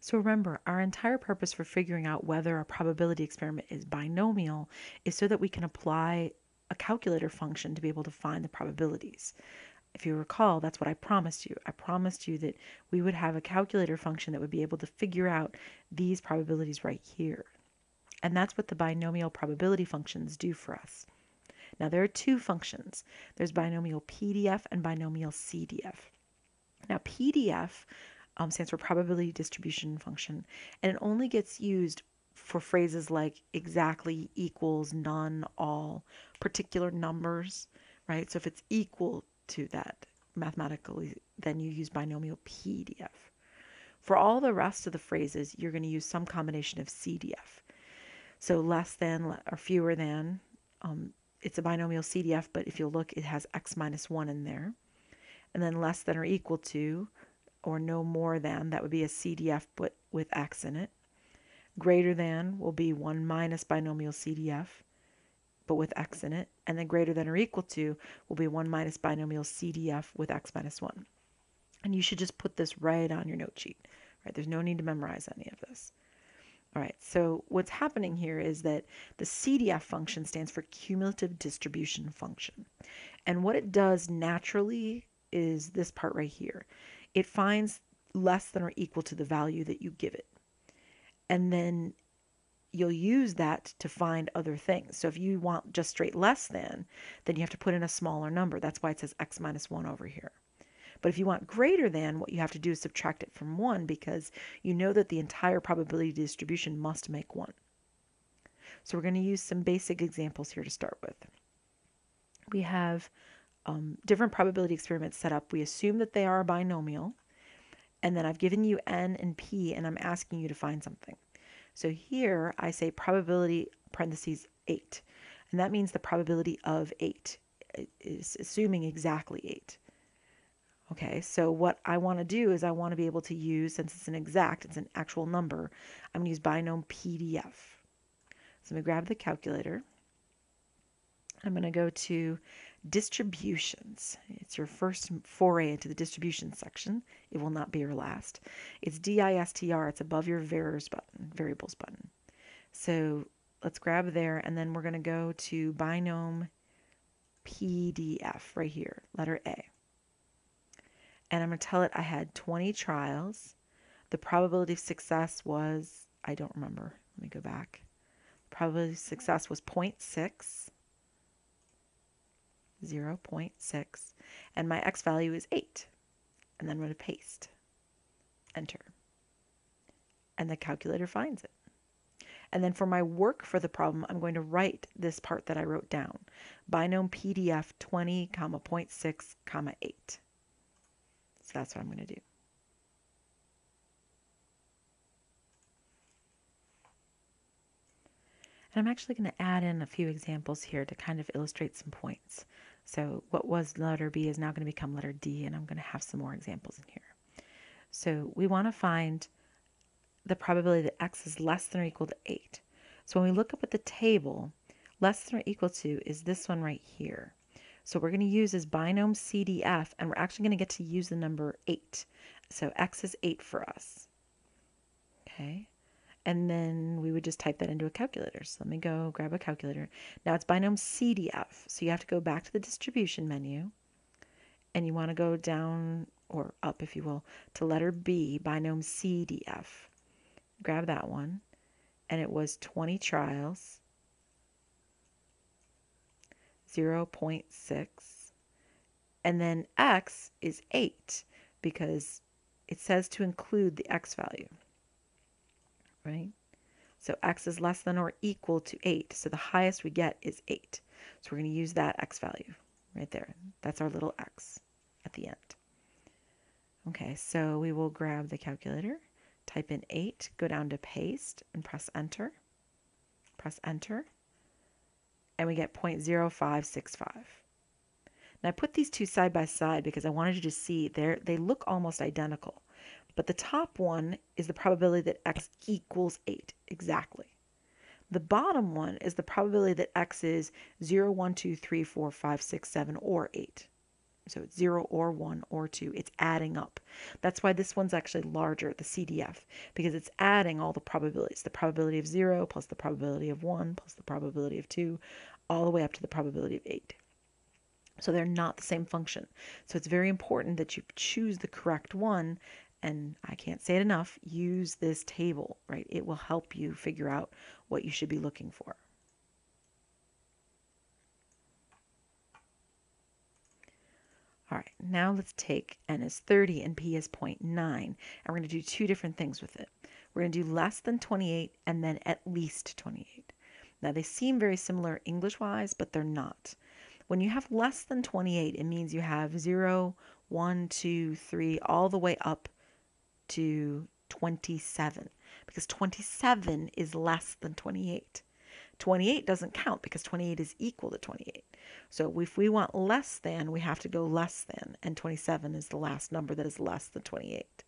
So remember, our entire purpose for figuring out whether a probability experiment is binomial is so that we can apply a calculator function to be able to find the probabilities. If you recall, that's what I promised you. I promised you that we would have a calculator function that would be able to figure out these probabilities right here. And that's what the binomial probability functions do for us. Now, there are two functions. There's binomial PDF and binomial CDF. Now, PDF stands for probability distribution function, and it only gets used for phrases like exactly, equals, none, all, particular numbers, right? So if it's equal to that mathematically, then you use binomial PDF. For all the rest of the phrases, you're going to use some combination of CDF. So less than or fewer than, it's a binomial CDF, but if you look, it has x minus 1 in there. And then less than or equal to, or no more than, that would be a CDF but with x in it. Greater than will be 1 minus binomial CDF but with x in it. And then greater than or equal to will be 1 minus binomial CDF with x minus 1. And you should just put this right on your note sheet. Right? There's no need to memorize any of this. All right, so what's happening here is that the CDF function stands for cumulative distribution function. And what it does naturally is this part right here. It finds less than or equal to the value that you give it. And then you'll use that to find other things. So if you want just straight less than, then you have to put in a smaller number. That's why it says x minus 1 over here. But if you want greater than, what you have to do is subtract it from 1 because you know that the entire probability distribution must make 1. So we're going to use some basic examples here to start with. We have different probability experiments set up. We assume that they are a binomial, and then I've given you n and p, and I'm asking you to find something. So here I say probability parentheses 8, and that means the probability of 8 is assuming exactly 8. Okay, so what I want to do is I want to be able to use, since it's an exact, it's an actual number, I'm going to use binom PDF. So I'm going to grab the calculator. I'm going to go to distributions. It's your first foray into the distribution section. It will not be your last. It's DISTR. It's above your variables button. So let's grab there, and then we're going to go to binom PDF right here, letter A. And I'm going to tell it I had 20 trials. The probability of success was, I don't remember. Let me go back. Probability of success was 0.6. 0.6. And my x value is 8. And then I'm going to paste. Enter. And the calculator finds it. And then for my work for the problem, I'm going to write this part that I wrote down. Binom PDF 20, 0.6, 8. So that's what I'm going to do. And I'm actually going to add in a few examples here to kind of illustrate some points. So what was letter B is now going to become letter D, and I'm going to have some more examples in here. So we want to find the probability that x is less than or equal to 8. So when we look up at the table, less than or equal to is this one right here. So we're going to use this binom CDF, and we're actually going to get to use the number 8. So x is 8 for us. Okay. And then we would just type that into a calculator. So let me go grab a calculator. Now it's binom CDF. So you have to go back to the distribution menu, and you want to go down, or up if you will, to letter B, binom CDF. Grab that one. And it was 20 trials. 0.6, and then x is 8 because it says to include the x value, right? So x is less than or equal to 8, so the highest we get is 8. So we're going to use that x value right there. That's our little x at the end. Okay, so we will grab the calculator, type in 8, go down to paste, and press enter. Press enter. And we get 0.0565. Now I put these two side by side because I wanted you to see they look almost identical. But the top one is the probability that x equals 8, exactly. The bottom one is the probability that x is 0, 1, 2, 3, 4, 5, 6, 7, or 8. So it's 0 or 1 or 2. It's adding up. That's why this one's actually larger, the CDF, because it's adding all the probabilities. The probability of 0 plus the probability of 1 plus the probability of 2, all the way up to the probability of 8. So they're not the same function. So it's very important that you choose the correct one. And I can't say it enough, use this table, right? It will help you figure out what you should be looking for. All right, now let's take n is 30 and p is 0.9, and we're going to do two different things with it. We're going to do less than 28 and then at least 28. Now they seem very similar English-wise, but they're not. When you have less than 28, it means you have 0, 1, 2, 3, all the way up to 27, because 27 is less than 28. 28 doesn't count because 28 is equal to 28. So if we want less than, we have to go less than, and 27 is the last number that is less than 28.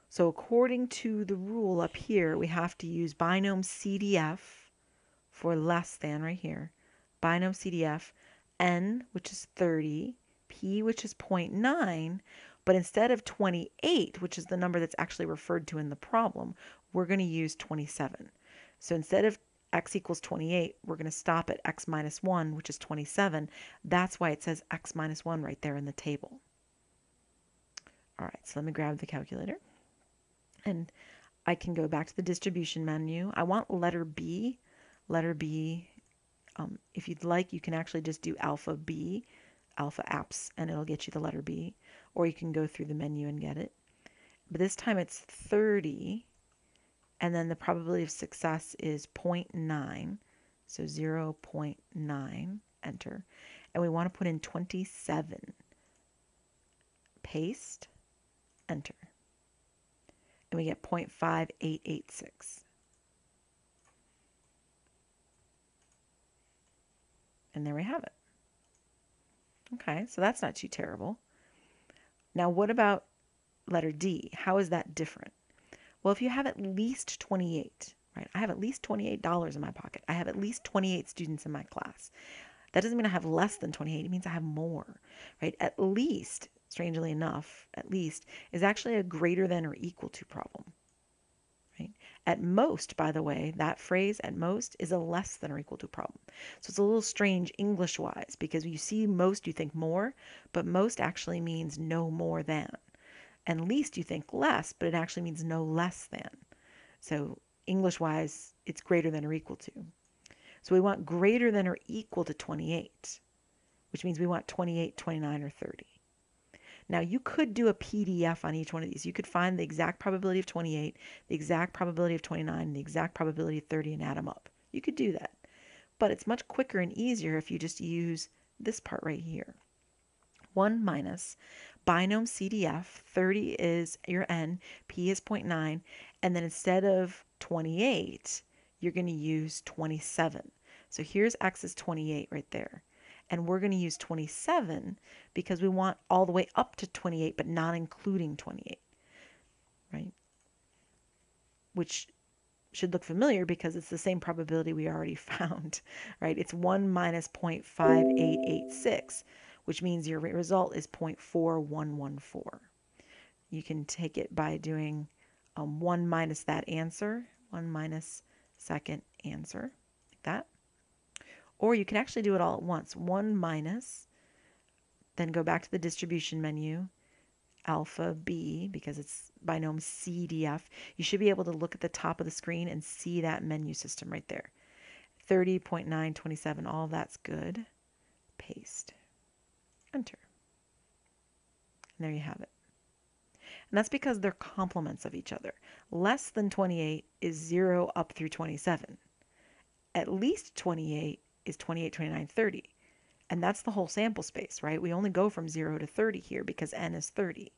So according to the rule up here, we have to use binom CDF for less than right here. Binom CDF, n, which is 30, p, which is 0.9, but instead of 28, which is the number that's actually referred to in the problem, we're going to use 27. So instead of x equals 28, we're going to stop at x minus 1, which is 27. That's why it says x minus 1 right there in the table. All right, so let me grab the calculator. And I can go back to the distribution menu. I want letter B. Letter B, if you'd like, you can actually just do alpha B, alpha apps, and it'll get you the letter B. Or you can go through the menu and get it. But this time it's 30. And then the probability of success is 0.9, so 0.9, enter. And we want to put in 27. Paste, enter. And we get 0.5886. And there we have it. Okay, so that's not too terrible. Now what about letter D? How is that different? Well, if you have at least 28, right? I have at least $28 in my pocket. I have at least 28 students in my class. That doesn't mean I have less than 28. It means I have more, right? At least, strangely enough, at least is actually a greater than or equal to problem, right? At most, by the way, that phrase at most is a less than or equal to problem. So it's a little strange English-wise because you see most, you think more, but most actually means no more than. And least you think less, but it actually means no less than. So English-wise, it's greater than or equal to. So we want greater than or equal to 28, which means we want 28, 29, or 30. Now you could do a PDF on each one of these. You could find the exact probability of 28, the exact probability of 29, and the exact probability of 30 and add them up. You could do that. But it's much quicker and easier if you just use this part right here. 1 minus binom CDF, 30 is your n, p is 0.9, and then instead of 28, you're going to use 27. So here's x is 28 right there. And we're going to use 27 because we want all the way up to 28, but not including 28, right? Which should look familiar because it's the same probability we already found, right? It's 1 minus 0.5886. Which means your result is 0.4114. You can take it by doing 1 minus that answer, 1 minus second answer, like that. Or you can actually do it all at once. 1 minus, then go back to the distribution menu, alpha B, because it's binom CDF. You should be able to look at the top of the screen and see that menu system right there. 30.927, all that's good. Paste. Enter. And there you have it. And that's because they're complements of each other. Less than 28 is 0 up through 27. At least 28 is 28, 29, 30. And that's the whole sample space, right? We only go from 0 to 30 here because n is 30.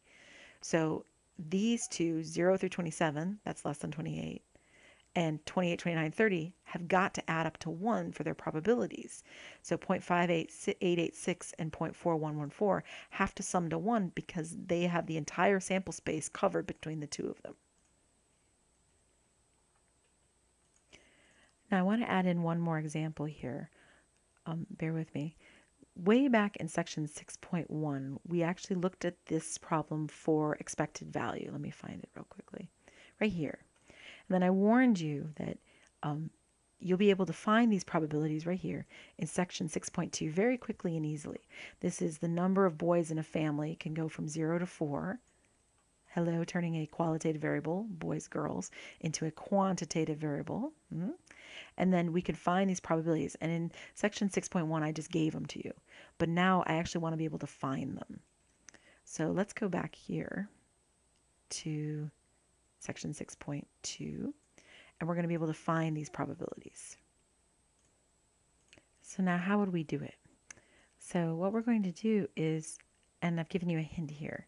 So these two, 0 through 27, that's less than 28, and 28, 29, 30 have got to add up to 1 for their probabilities. So 0.5886 and 0.4114 have to sum to 1 because they have the entire sample space covered between the two of them. Now I want to add in one more example here. Bear with me. way back in section 6.1, we actually looked at this problem for expected value. Let me find it real quickly. Right here. And then I warned you that you'll be able to find these probabilities right here in section 6.2 very quickly and easily. This is the number of boys in a family can go from 0 to 4. Hello, turning a qualitative variable, boys, girls, into a quantitative variable. And then we could find these probabilities. And in section 6.1, I just gave them to you. But now I actually want to be able to find them. So let's go back here to section 6.2. And we're going to be able to find these probabilities. So now how would we do it? So what we're going to do is, and I've given you a hint here,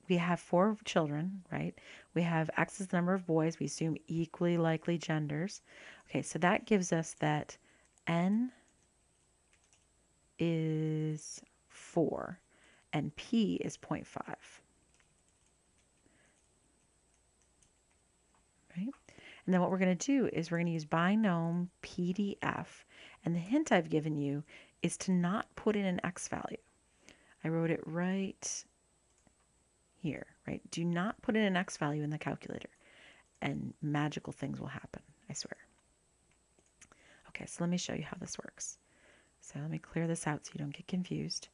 we have 4 children, right? We have X is the number of boys. We assume equally likely genders. Okay, so that gives us that N is 4 and P is 0.5. Right? And then what we're going to do is we're going to use binom PDF. And the hint I've given you is to not put in an X value. I wrote it right here, right? Do not put in an X value in the calculator and magical things will happen, I swear. Okay, so let me show you how this works. So let me clear this out so you don't get confused.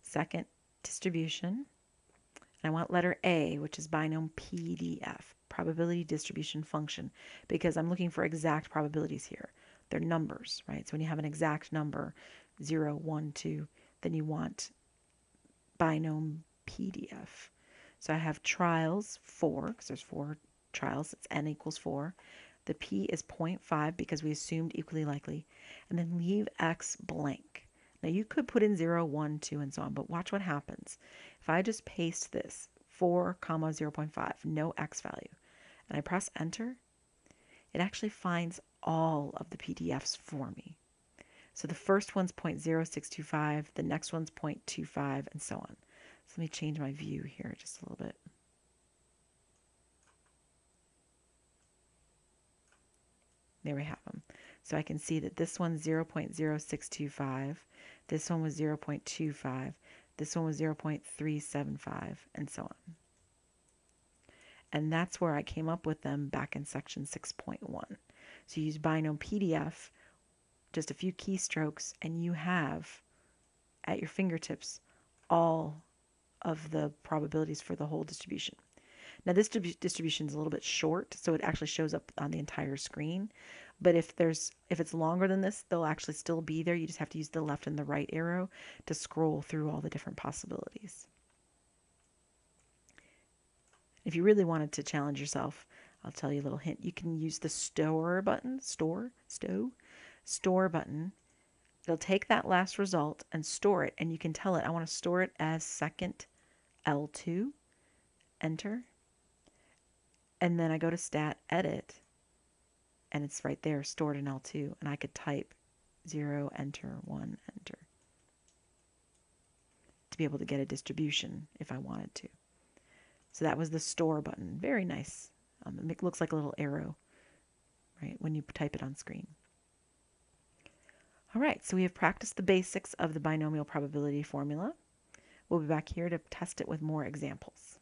Second distribution. And I want letter A, which is binom PDF, probability distribution function, because I'm looking for exact probabilities here. They're numbers, right? So when you have an exact number, 0, 1, 2, then you want binom PDF. So I have trials 4, because there's 4 trials. It's n equals 4. The P is 0.5 because we assumed equally likely. And then leave X blank. Now you could put in 0, 1, 2, and so on, but watch what happens. If I just paste this, 4, 0.5, no X value, and I press enter, it actually finds all of the PDFs for me. So the first one's 0.0625, the next one's 0.25, and so on. So let me change my view here just a little bit. There we have them. So I can see that this one's 0.0625, this one was 0.25, this one was 0.375, and so on. And that's where I came up with them back in section 6.1. So you use binom PDF, just a few keystrokes, and you have at your fingertips all of the probabilities for the whole distribution. Now this distribution is a little bit short, so it actually shows up on the entire screen. But if it's longer than this, they'll actually still be there. You just have to use the left and the right arrow to scroll through all the different possibilities. If you really wanted to challenge yourself, I'll tell you a little hint. You can use the store button, store button. It'll take that last result and store it, and you can tell it, I want to store it as second L2, enter. And then I go to stat, edit, and it's right there, stored in L2. And I could type 0, enter, 1, enter, to be able to get a distribution if I wanted to. So that was the store button. Very nice. It looks like a little arrow, right, when you type it on screen. All right, so we have practiced the basics of the binomial probability formula. We'll be back here to test it with more examples.